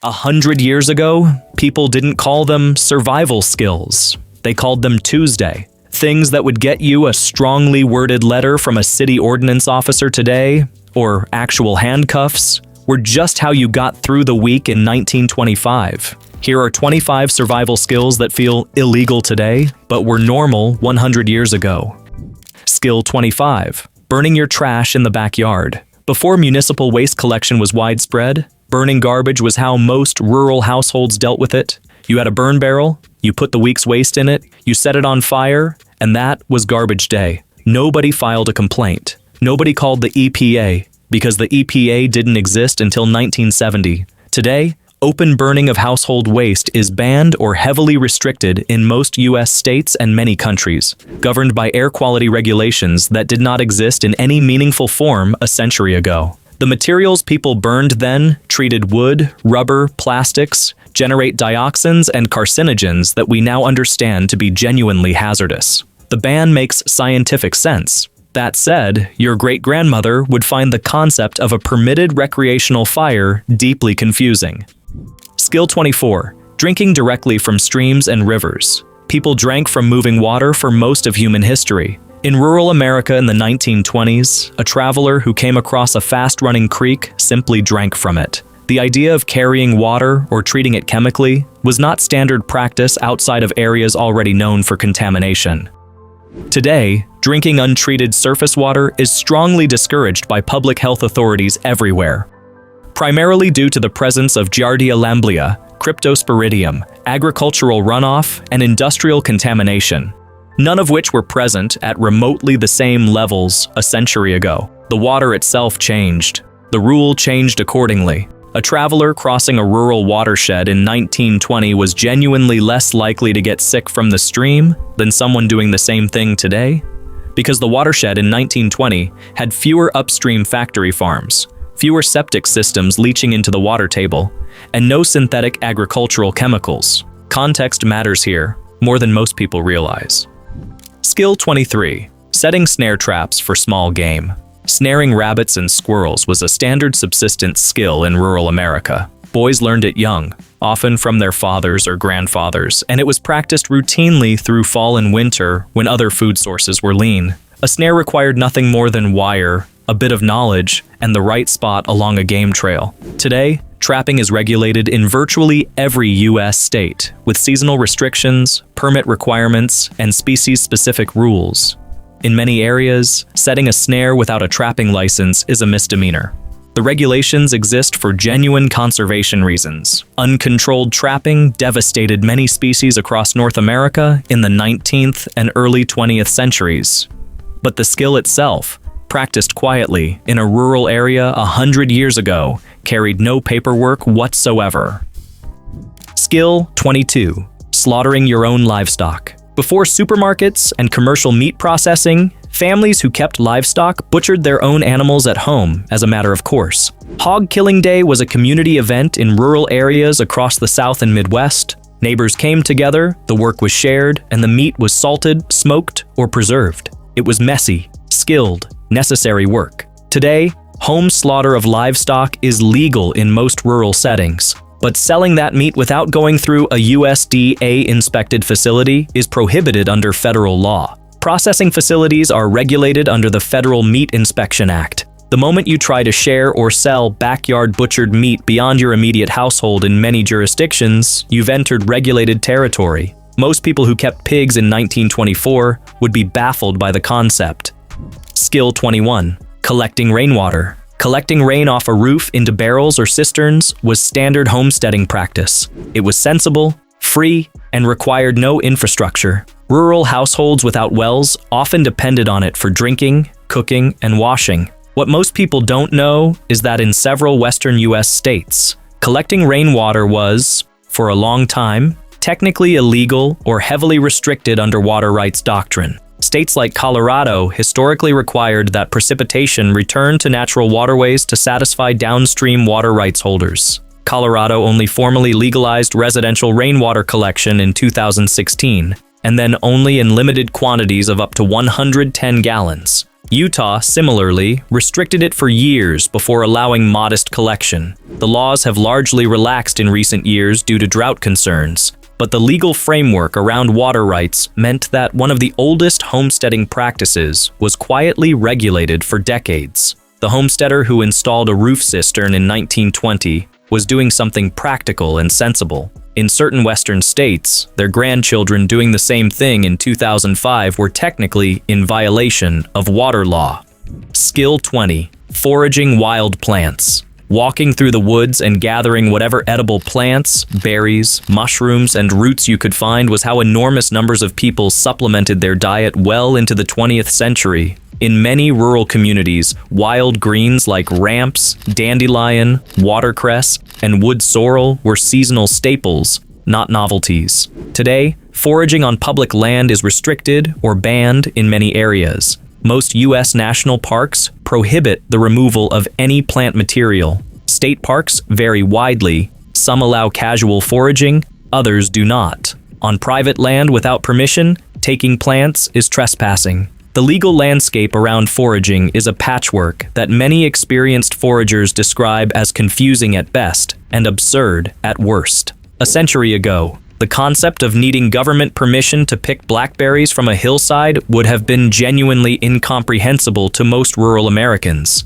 100 years ago, people didn't call them survival skills. They called them Tuesday. Things that would get you a strongly worded letter from a city ordinance officer today, or actual handcuffs, were just how you got through the week in 1925. Here are 25 survival skills that feel illegal today, but were normal 100 years ago. Skill 25. Burning your trash in the backyard. Before municipal waste collection was widespread, burning garbage was how most rural households dealt with it. You had a burn barrel, you put the week's waste in it, you set it on fire, and that was garbage day. Nobody filed a complaint. Nobody called the EPA, because the EPA didn't exist until 1970. Today, open burning of household waste is banned or heavily restricted in most U.S. states and many countries, governed by air quality regulations that did not exist in any meaningful form a century ago. The materials people burned then treated wood, rubber, plastics, generate dioxins and carcinogens that we now understand to be genuinely hazardous. The ban makes scientific sense. That said, your great-grandmother would find the concept of a permitted recreational fire deeply confusing. Skill 24. Drinking directly from streams and rivers. People drank from moving water for most of human history. In rural America in the 1920s, a traveler who came across a fast-running creek simply drank from it. The idea of carrying water or treating it chemically was not standard practice outside of areas already known for contamination. Today, drinking untreated surface water is strongly discouraged by public health authorities everywhere, primarily due to the presence of Giardia lamblia, cryptosporidium, agricultural runoff, and industrial contamination, none of which were present at remotely the same levels a century ago. The water itself changed. The rule changed accordingly. A traveler crossing a rural watershed in 1920 was genuinely less likely to get sick from the stream than someone doing the same thing today, because the watershed in 1920 had fewer upstream factory farms, fewer septic systems leaching into the water table, and no synthetic agricultural chemicals. Context matters here, more than most people realize. Skill 23. Setting snare traps for small game. Snaring rabbits and squirrels was a standard subsistence skill in rural America. Boys learned it young, often from their fathers or grandfathers, and it was practiced routinely through fall and winter when other food sources were lean. A snare required nothing more than wire, a bit of knowledge, and the right spot along a game trail. Today, trapping is regulated in virtually every U.S. state, with seasonal restrictions, permit requirements, and species-specific rules. In many areas, setting a snare without a trapping license is a misdemeanor. The regulations exist for genuine conservation reasons. Uncontrolled trapping devastated many species across North America in the 19th and early 20th centuries. But the skill itself, practiced quietly in a rural area 100 years ago, carried no paperwork whatsoever. Skill 22. Slaughtering your own livestock. Before supermarkets and commercial meat processing, families who kept livestock butchered their own animals at home as a matter of course. Hog Killing Day was a community event in rural areas across the South and Midwest. Neighbors came together, the work was shared, and the meat was salted, smoked, or preserved. It was messy, skilled, necessary work. Today, home slaughter of livestock is legal in most rural settings. But selling that meat without going through a USDA-inspected facility is prohibited under federal law. Processing facilities are regulated under the Federal Meat Inspection Act. The moment you try to share or sell backyard butchered meat beyond your immediate household in many jurisdictions, you've entered regulated territory. Most people who kept pigs in 1924 would be baffled by the concept. Skill 21. Collecting rainwater. Collecting rain off a roof into barrels or cisterns was standard homesteading practice. It was sensible, free, and required no infrastructure. Rural households without wells often depended on it for drinking, cooking, and washing. What most people don't know is that in several western U.S. states, collecting rainwater was, for a long time, technically illegal or heavily restricted under water rights doctrine. States like Colorado historically required that precipitation return to natural waterways to satisfy downstream water rights holders. Colorado only formally legalized residential rainwater collection in 2016, and then only in limited quantities of up to 110 gallons. Utah, similarly, restricted it for years before allowing modest collection. The laws have largely relaxed in recent years due to drought concerns, but the legal framework around water rights meant that one of the oldest homesteading practices was quietly regulated for decades. The homesteader who installed a roof cistern in 1920 was doing something practical and sensible. In certain Western states, their grandchildren doing the same thing in 2005 were technically in violation of water law. Skill 20. Foraging wild plants. Walking through the woods and gathering whatever edible plants, berries, mushrooms, and roots you could find was how enormous numbers of people supplemented their diet well into the 20th century. In many rural communities, wild greens like ramps, dandelion, watercress, and wood sorrel were seasonal staples, not novelties. Today, foraging on public land is restricted or banned in many areas. Most U.S. national parks prohibit the removal of any plant material. State parks vary widely. Some allow casual foraging, others do not. On private land without permission, taking plants is trespassing. The legal landscape around foraging is a patchwork that many experienced foragers describe as confusing at best and absurd at worst. A century ago, the concept of needing government permission to pick blackberries from a hillside would have been genuinely incomprehensible to most rural Americans.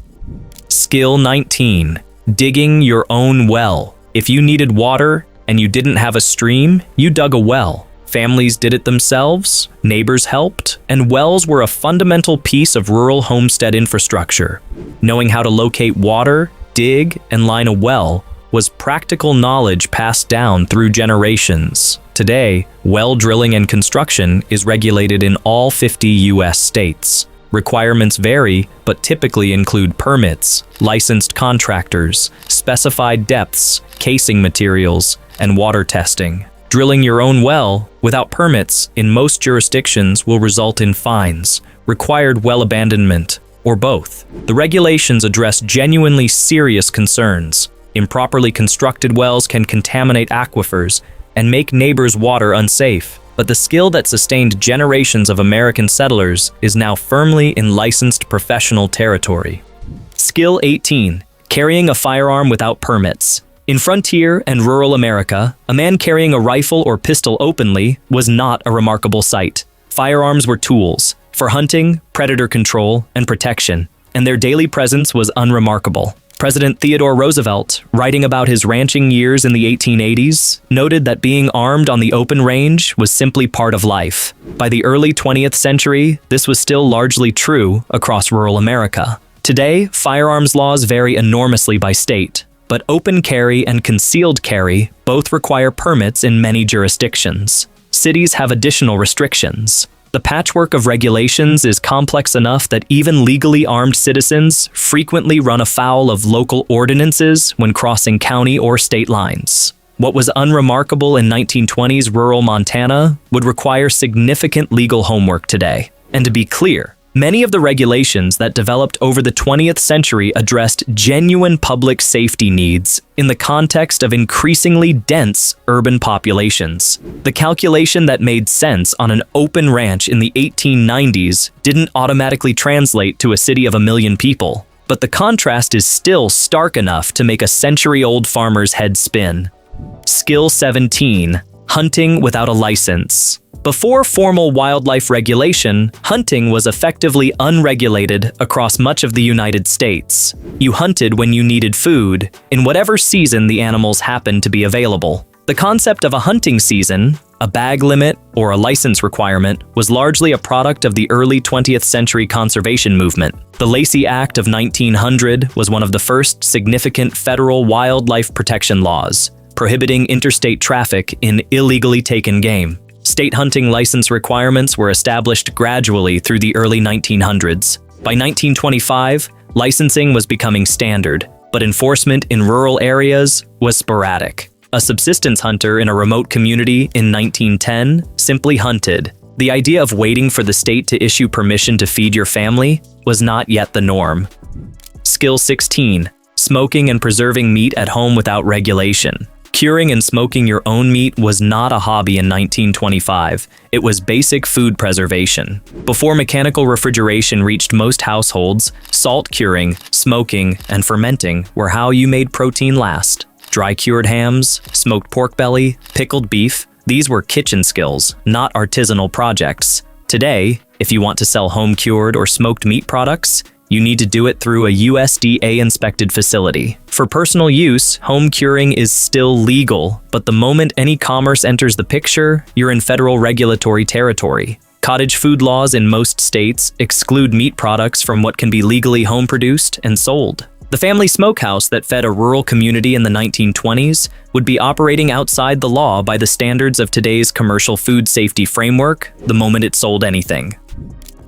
Skill 19. Digging your own well. If you needed water and you didn't have a stream, you dug a well. Families did it themselves, neighbors helped, and wells were a fundamental piece of rural homestead infrastructure. Knowing how to locate water, dig, and line a well was practical knowledge passed down through generations. Today, well drilling and construction is regulated in all 50 U.S. states. Requirements vary, but typically include permits, licensed contractors, specified depths, casing materials, and water testing. Drilling your own well without permits in most jurisdictions will result in fines, required well abandonment, or both. The regulations address genuinely serious concerns. Improperly constructed wells can contaminate aquifers and make neighbors' water unsafe. But the skill that sustained generations of American settlers is now firmly in licensed professional territory. Skill 18. Carrying a firearm without permits. In frontier and rural America, a man carrying a rifle or pistol openly was not a remarkable sight. Firearms were tools for hunting, predator control, and protection, and their daily presence was unremarkable. President Theodore Roosevelt, writing about his ranching years in the 1880s, noted that being armed on the open range was simply part of life. By the early 20th century, this was still largely true across rural America. Today, firearms laws vary enormously by state, but open carry and concealed carry both require permits in many jurisdictions. Cities have additional restrictions. The patchwork of regulations is complex enough that even legally armed citizens frequently run afoul of local ordinances when crossing county or state lines. What was unremarkable in 1920s rural Montana would require significant legal homework today. And to be clear, many of the regulations that developed over the 20th century addressed genuine public safety needs in the context of increasingly dense urban populations. The calculation that made sense on an open ranch in the 1890s didn't automatically translate to a city of 1 million people, but the contrast is still stark enough to make a century-old farmer's head spin. Skill 17. Hunting without a license. Before formal wildlife regulation, hunting was effectively unregulated across much of the United States. You hunted when you needed food, in whatever season the animals happened to be available. The concept of a hunting season, a bag limit, or a license requirement was largely a product of the early 20th century conservation movement. The Lacey Act of 1900 was one of the first significant federal wildlife protection laws, prohibiting interstate traffic in illegally taken game. State hunting license requirements were established gradually through the early 1900s. By 1925, licensing was becoming standard, but enforcement in rural areas was sporadic. A subsistence hunter in a remote community in 1910 simply hunted. The idea of waiting for the state to issue permission to feed your family was not yet the norm. Skill 16. Smoking and preserving meat at home without regulation. Curing and smoking your own meat was not a hobby in 1925. It was basic food preservation. Before mechanical refrigeration reached most households, salt curing, smoking, and fermenting were how you made protein last. Dry-cured hams, smoked pork belly, pickled beef, these were kitchen skills, not artisanal projects. Today, if you want to sell home-cured or smoked meat products, you need to do it through a USDA-inspected facility. For personal use, home curing is still legal, but the moment any commerce enters the picture, you're in federal regulatory territory. Cottage food laws in most states exclude meat products from what can be legally home-produced and sold. The family smokehouse that fed a rural community in the 1920s would be operating outside the law by the standards of today's commercial food safety framework the moment it sold anything.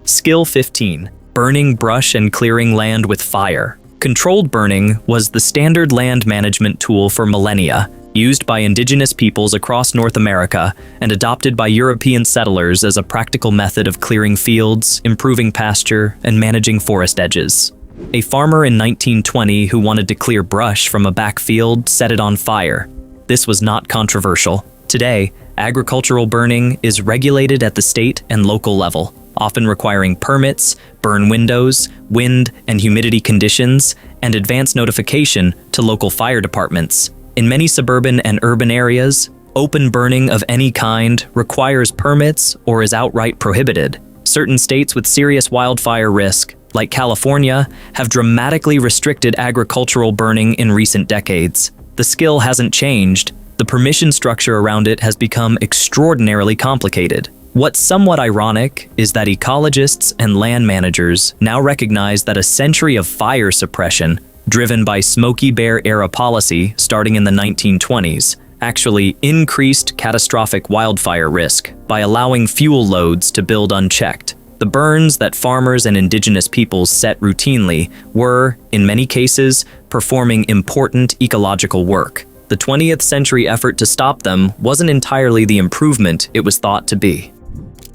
Skill 15. Burning brush and clearing land with fire. Controlled burning was the standard land management tool for millennia, used by indigenous peoples across North America and adopted by European settlers as a practical method of clearing fields, improving pasture, and managing forest edges. A farmer in 1920 who wanted to clear brush from a backfield set it on fire. This was not controversial. Today, agricultural burning is regulated at the state and local level, often requiring permits, burn windows, wind and humidity conditions, and advance notification to local fire departments. In many suburban and urban areas, open burning of any kind requires permits or is outright prohibited. Certain states with serious wildfire risk, like California, have dramatically restricted agricultural burning in recent decades. The skill hasn't changed. The permission structure around it has become extraordinarily complicated. What's somewhat ironic is that ecologists and land managers now recognize that a century of fire suppression, driven by Smokey Bear-era policy starting in the 1920s, actually increased catastrophic wildfire risk by allowing fuel loads to build unchecked. The burns that farmers and indigenous peoples set routinely were, in many cases, performing important ecological work. The 20th century effort to stop them wasn't entirely the improvement it was thought to be.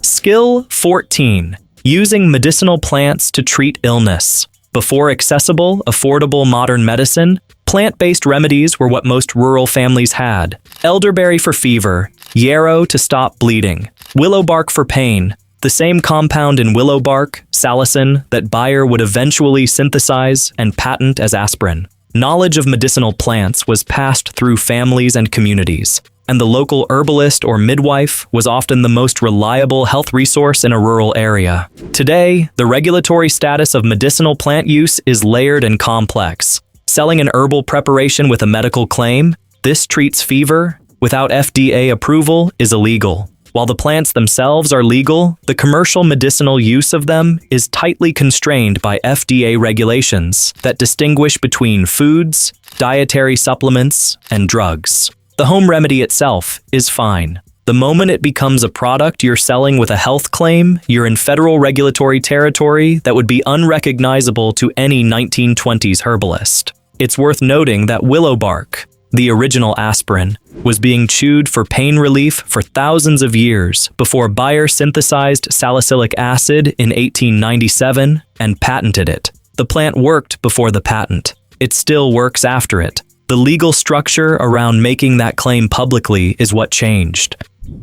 Skill 14. Using medicinal plants to treat illness. Before accessible, affordable modern medicine, plant-based remedies were what most rural families had. Elderberry for fever, yarrow to stop bleeding, willow bark for pain, the same compound in willow bark, salicin, that Bayer would eventually synthesize and patent as aspirin. Knowledge of medicinal plants was passed through families and communities, and the local herbalist or midwife was often the most reliable health resource in a rural area. Today, the regulatory status of medicinal plant use is layered and complex. Selling an herbal preparation with a medical claim, this treats fever, without FDA approval, is illegal. While the plants themselves are legal, the commercial medicinal use of them is tightly constrained by FDA regulations that distinguish between foods, dietary supplements, and drugs. The home remedy itself is fine. The moment it becomes a product you're selling with a health claim, you're in federal regulatory territory that would be unrecognizable to any 1920s herbalist. It's worth noting that willow bark, the original aspirin, was being chewed for pain relief for thousands of years before Bayer synthesized salicylic acid in 1897 and patented it. The plant worked before the patent. It still works after it. The legal structure around making that claim publicly is what changed.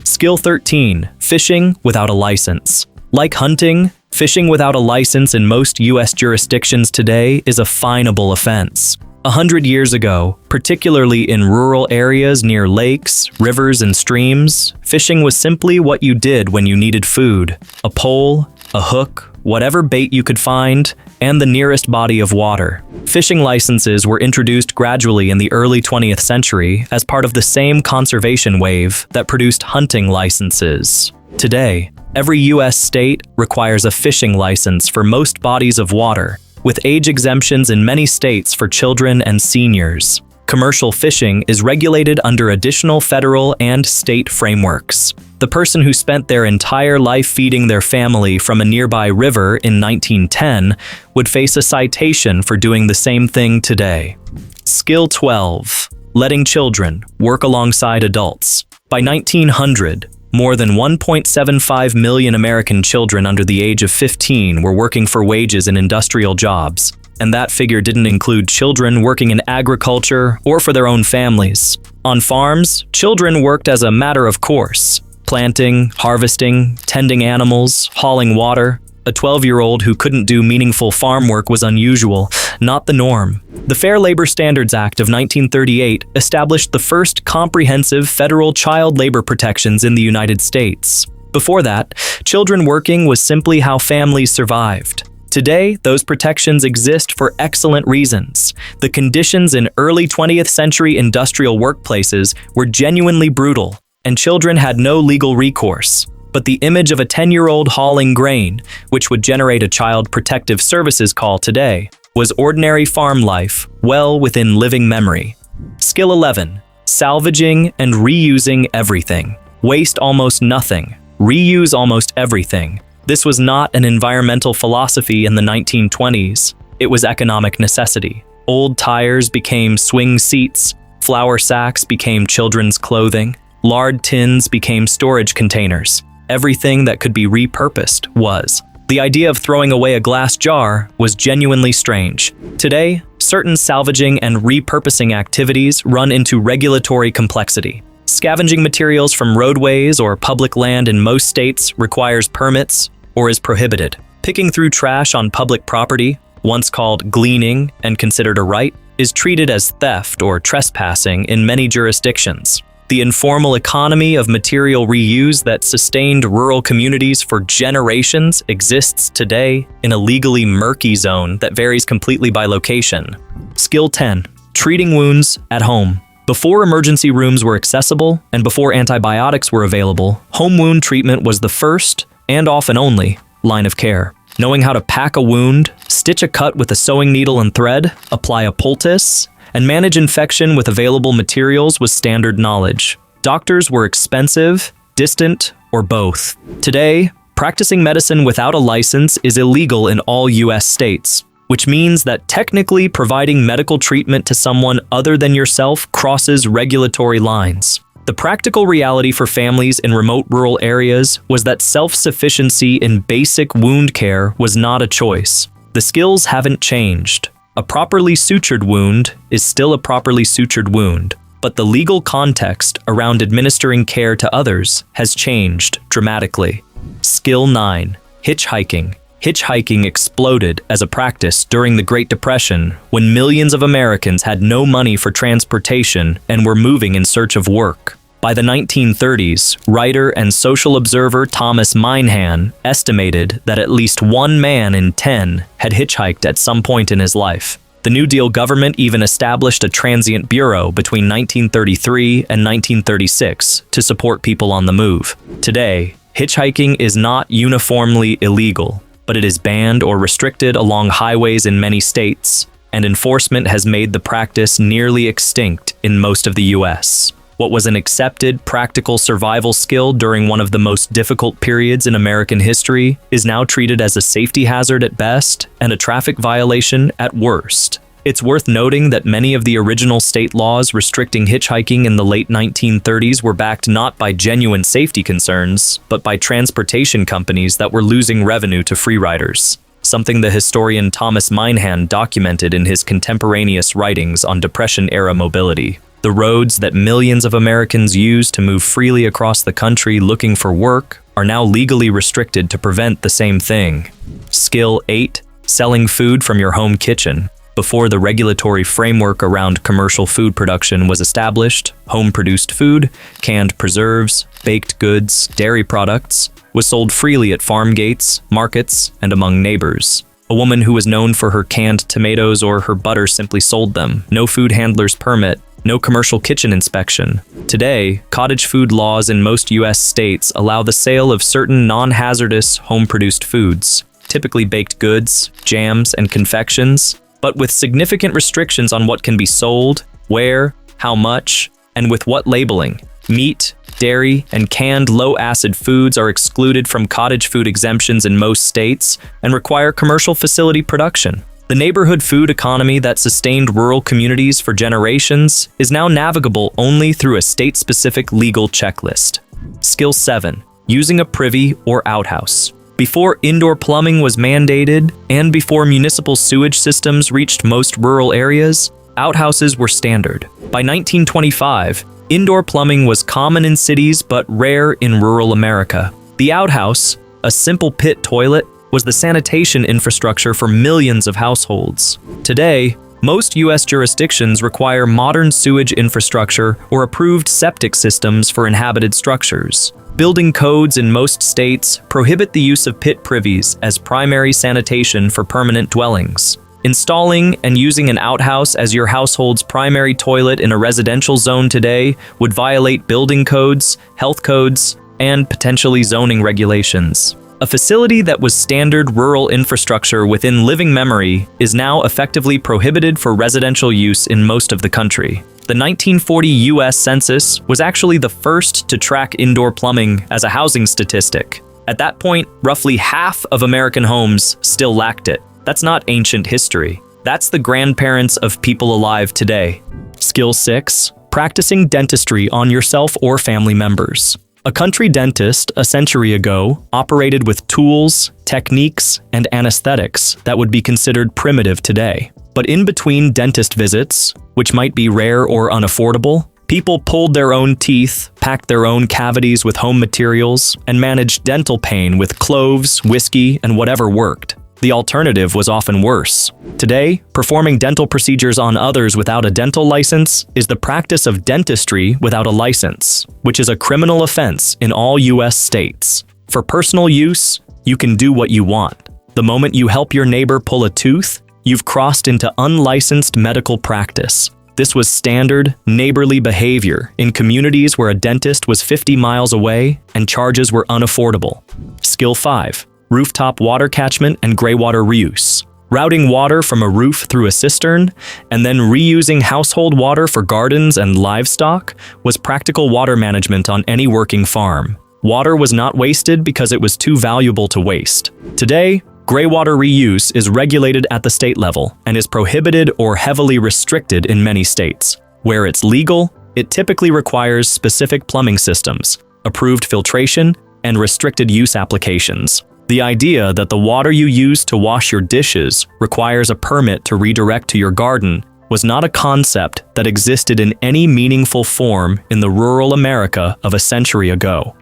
Skill 13. Fishing without a license. Like hunting, fishing without a license in most U.S. jurisdictions today is a finable offense. 100 years ago, particularly in rural areas near lakes, rivers, and streams, fishing was simply what you did when you needed food. A pole, a hook, whatever bait you could find, and the nearest body of water. Fishing licenses were introduced gradually in the early 20th century as part of the same conservation wave that produced hunting licenses. Today, every U.S. state requires a fishing license for most bodies of water, with age exemptions in many states for children and seniors. Commercial fishing is regulated under additional federal and state frameworks. The person who spent their entire life feeding their family from a nearby river in 1910 would face a citation for doing the same thing today. Skill 12. Letting children work alongside adults. By 1900, more than 1.75 million American children under the age of 15 were working for wages in industrial jobs, and that figure didn't include children working in agriculture or for their own families. On farms, children worked as a matter of course, planting, harvesting, tending animals, hauling water. A 12-year-old who couldn't do meaningful farm work was unusual, not the norm. The Fair Labor Standards Act of 1938 established the first comprehensive federal child labor protections in the United States. Before that, children working was simply how families survived. Today, those protections exist for excellent reasons. The conditions in early 20th century industrial workplaces were genuinely brutal, and children had no legal recourse. But the image of a 10-year-old hauling grain, which would generate a child protective services call today, was ordinary farm life, well within living memory. Skill 11. Salvaging and reusing everything. Waste almost nothing. Reuse almost everything. This was not an environmental philosophy in the 1920s. It was economic necessity. Old tires became swing seats. Flour sacks became children's clothing. Lard tins became storage containers. Everything that could be repurposed was. The idea of throwing away a glass jar was genuinely strange. Today, certain salvaging and repurposing activities run into regulatory complexity. Scavenging materials from roadways or public land in most states requires permits or is prohibited. Picking through trash on public property, once called gleaning and considered a right, is treated as theft or trespassing in many jurisdictions. The informal economy of material reuse that sustained rural communities for generations exists today in a legally murky zone that varies completely by location. Skill 10. Treating wounds at home. Before emergency rooms were accessible and before antibiotics were available, home wound treatment was the first, and often only, line of care. Knowing how to pack a wound, stitch a cut with a sewing needle and thread, apply a poultice, and manage infection with available materials was standard knowledge. Doctors were expensive, distant, or both. Today, practicing medicine without a license is illegal in all US states, which means that technically providing medical treatment to someone other than yourself crosses regulatory lines. The practical reality for families in remote rural areas was that self-sufficiency in basic wound care was not a choice. The skills haven't changed. A properly sutured wound is still a properly sutured wound, but the legal context around administering care to others has changed dramatically. Skill 9. Hitchhiking. Hitchhiking exploded as a practice during the Great Depression when millions of Americans had no money for transportation and were moving in search of work. By the 1930s, writer and social observer Thomas Moynihan estimated that at least 1 man in 10 had hitchhiked at some point in his life. The New Deal government even established a transient bureau between 1933 and 1936 to support people on the move. Today, hitchhiking is not uniformly illegal, but it is banned or restricted along highways in many states, and enforcement has made the practice nearly extinct in most of the US. What was an accepted, practical survival skill during one of the most difficult periods in American history is now treated as a safety hazard at best and a traffic violation at worst. It's worth noting that many of the original state laws restricting hitchhiking in the late 1930s were backed not by genuine safety concerns, but by transportation companies that were losing revenue to free riders, something the historian Thomas Moynihan documented in his contemporaneous writings on Depression-era mobility. The roads that millions of Americans use to move freely across the country looking for work are now legally restricted to prevent the same thing. Skill 8. Selling food from your home kitchen. Before the regulatory framework around commercial food production was established, home-produced food, canned preserves, baked goods, dairy products, was sold freely at farm gates, markets, and among neighbors. A woman who was known for her canned tomatoes or her butter simply sold them. No food handler's permit. No commercial kitchen inspection. Today, cottage food laws in most US states allow the sale of certain non-hazardous home-produced foods, typically baked goods, jams, and confections, but with significant restrictions on what can be sold, where, how much, and with what labeling. Meat, dairy, and canned low-acid foods are excluded from cottage food exemptions in most states and require commercial facility production. The neighborhood food economy that sustained rural communities for generations is now navigable only through a state-specific legal checklist. Skill 7. Using a privy or outhouse. Before indoor plumbing was mandated, and before municipal sewage systems reached most rural areas, outhouses were standard. By 1925, Indoor plumbing was common in cities but rare in rural America. The outhouse, a simple pit toilet, was the sanitation infrastructure for millions of households. Today, most U.S. jurisdictions require modern sewage infrastructure or approved septic systems for inhabited structures. Building codes in most states prohibit the use of pit privies as primary sanitation for permanent dwellings. Installing and using an outhouse as your household's primary toilet in a residential zone today would violate building codes, health codes, and potentially zoning regulations. A facility that was standard rural infrastructure within living memory is now effectively prohibited for residential use in most of the country. The 1940 U.S. Census was actually the first to track indoor plumbing as a housing statistic. At that point, roughly half of American homes still lacked it. That's not ancient history. That's the grandparents of people alive today. Skill 6. Practicing dentistry on yourself or family members. A country dentist a century ago operated with tools, techniques, and anesthetics that would be considered primitive today. But in between dentist visits, which might be rare or unaffordable, people pulled their own teeth, packed their own cavities with home materials, and managed dental pain with cloves, whiskey, and whatever worked. The alternative was often worse. Today, performing dental procedures on others without a dental license is the practice of dentistry without a license, which is a criminal offense in all U.S. states. For personal use, you can do what you want. The moment you help your neighbor pull a tooth, you've crossed into unlicensed medical practice. This was standard, neighborly behavior in communities where a dentist was 50 miles away and charges were unaffordable. Skill 5. Rooftop water catchment and gray water reuse. Routing water from a roof through a cistern and then reusing household water for gardens and livestock was practical water management on any working farm. Water was not wasted because it was too valuable to waste. Today, gray water reuse is regulated at the state level and is prohibited or heavily restricted in many states. Where it's legal, it typically requires specific plumbing systems, approved filtration, and restricted use applications. The idea that the water you use to wash your dishes requires a permit to redirect to your garden was not a concept that existed in any meaningful form in the rural America of a century ago.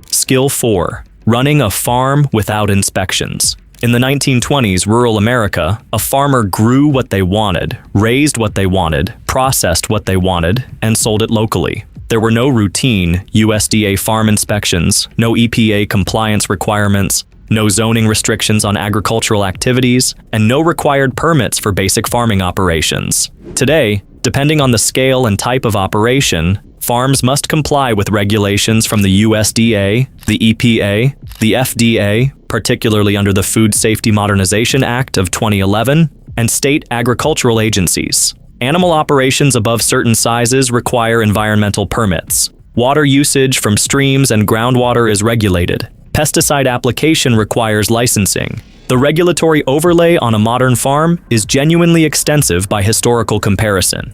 Skill 4. Running a farm without inspections. In the 1920s rural America, a farmer grew what they wanted, raised what they wanted, processed what they wanted, and sold it locally. There were no routine USDA farm inspections, no EPA compliance requirements, no zoning restrictions on agricultural activities, and no required permits for basic farming operations. Today, depending on the scale and type of operation, farms must comply with regulations from the USDA, the EPA, the FDA, particularly under the Food Safety Modernization Act of 2011, and state agricultural agencies. Animal operations above certain sizes require environmental permits. Water usage from streams and groundwater is regulated. Pesticide application requires licensing. The regulatory overlay on a modern farm is genuinely extensive by historical comparison.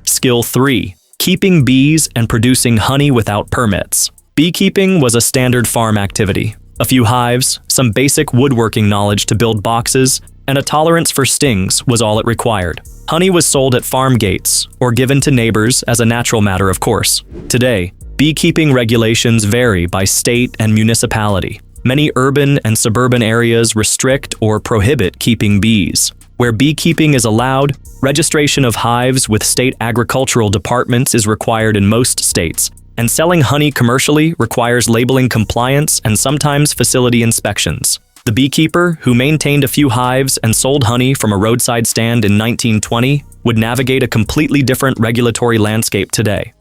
Skill 3. Keeping bees and producing honey without permits. Beekeeping was a standard farm activity. A few hives, some basic woodworking knowledge to build boxes, and a tolerance for stings was all it required. Honey was sold at farm gates or given to neighbors as a natural matter of course. Today, beekeeping regulations vary by state and municipality. Many urban and suburban areas restrict or prohibit keeping bees. Where beekeeping is allowed, registration of hives with state agricultural departments is required in most states, and selling honey commercially requires labeling compliance and sometimes facility inspections. The beekeeper, who maintained a few hives and sold honey from a roadside stand in 1920, would navigate a completely different regulatory landscape today.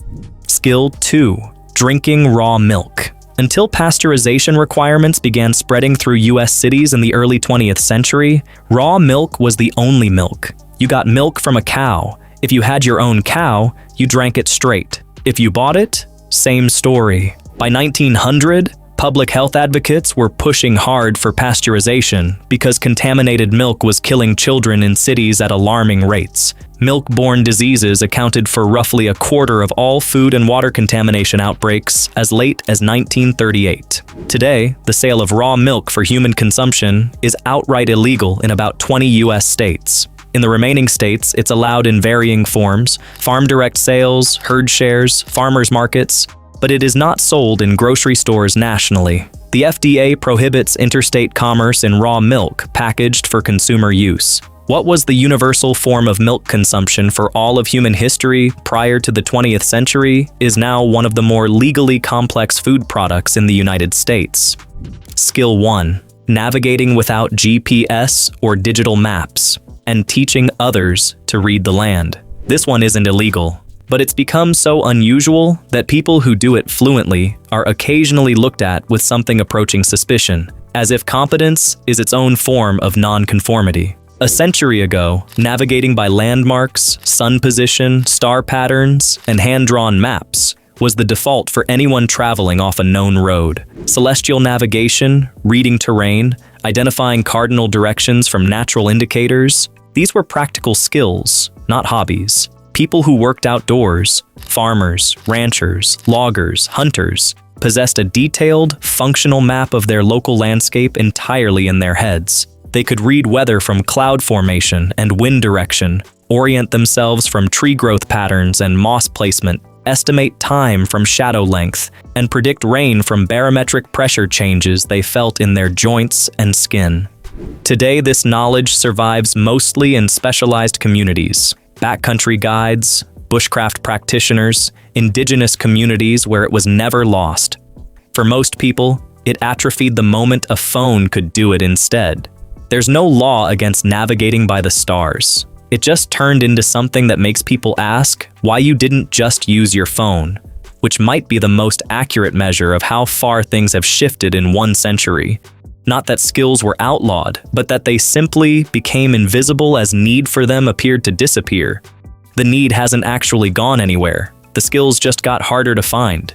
Skill 2. Drinking raw milk. Until pasteurization requirements began spreading through U.S. cities in the early 20th century, raw milk was the only milk. You got milk from a cow. If you had your own cow, you drank it straight. If you bought it, same story. By 1900, public health advocates were pushing hard for pasteurization because contaminated milk was killing children in cities at alarming rates. Milk-borne diseases accounted for roughly a quarter of all food and water contamination outbreaks as late as 1938. Today, the sale of raw milk for human consumption is outright illegal in about 20 U.S. states. In the remaining states, it's allowed in varying forms: farm direct sales, herd shares, farmers markets, but it is not sold in grocery stores nationally. The FDA prohibits interstate commerce in raw milk packaged for consumer use. What was the universal form of milk consumption for all of human history prior to the 20th century is now one of the more legally complex food products in the United States. Skill 1. Navigating without GPS or digital maps, and teaching others to read the land. This one isn't illegal, but it's become so unusual that people who do it fluently are occasionally looked at with something approaching suspicion, as if competence is its own form of nonconformity. A century ago, navigating by landmarks, sun position, star patterns, and hand-drawn maps was the default for anyone traveling off a known road. Celestial navigation, reading terrain, identifying cardinal directions from natural indicators, these were practical skills, not hobbies. People who worked outdoors, farmers, ranchers, loggers, hunters, possessed a detailed, functional map of their local landscape entirely in their heads. They could read weather from cloud formation and wind direction, orient themselves from tree growth patterns and moss placement, estimate time from shadow length, and predict rain from barometric pressure changes they felt in their joints and skin. Today, this knowledge survives mostly in specialized communities: backcountry guides, bushcraft practitioners, indigenous communities where it was never lost. For most people, it atrophied the moment a phone could do it instead. There's no law against navigating by the stars. It just turned into something that makes people ask why you didn't just use your phone, which might be the most accurate measure of how far things have shifted in 1 century. Not that skills were outlawed, but that they simply became invisible as need for them appeared to disappear. The need hasn't actually gone anywhere. The skills just got harder to find.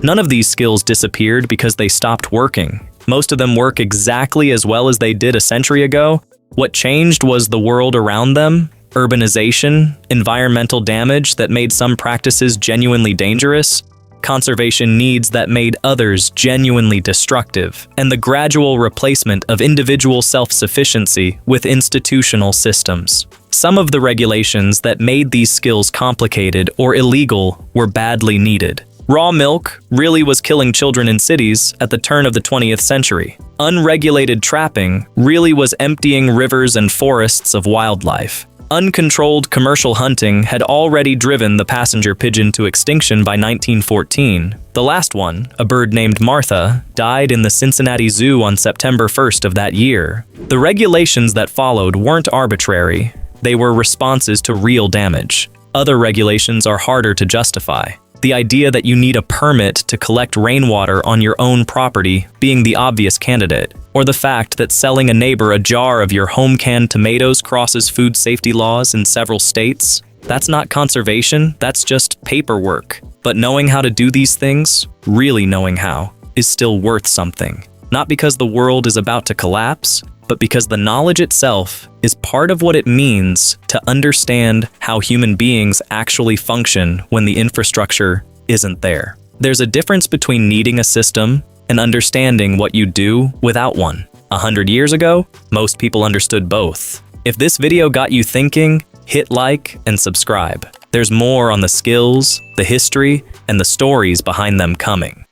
None of these skills disappeared because they stopped working. Most of them work exactly as well as they did a century ago. What changed was the world around them, urbanization, environmental damage that made some practices genuinely dangerous, conservation needs that made others genuinely destructive, and the gradual replacement of individual self-sufficiency with institutional systems. Some of the regulations that made these skills complicated or illegal were badly needed. Raw milk really was killing children in cities at the turn of the 20th century. Unregulated trapping really was emptying rivers and forests of wildlife. Uncontrolled commercial hunting had already driven the passenger pigeon to extinction by 1914. The last one, a bird named Martha, died in the Cincinnati Zoo on September 1st of that year. The regulations that followed weren't arbitrary. They were responses to real damage. Other regulations are harder to justify. The idea that you need a permit to collect rainwater on your own property being the obvious candidate, or the fact that selling a neighbor a jar of your home-canned tomatoes crosses food safety laws in several states. That's not conservation, that's just paperwork. But knowing how to do these things, really knowing how, is still worth something. Not because the world is about to collapse, but because the knowledge itself is part of what it means to understand how human beings actually function when the infrastructure isn't there. There's a difference between needing a system and understanding what you do without one. 100 years ago, most people understood both. If this video got you thinking, hit like and subscribe. There's more on the skills, the history, and the stories behind them coming.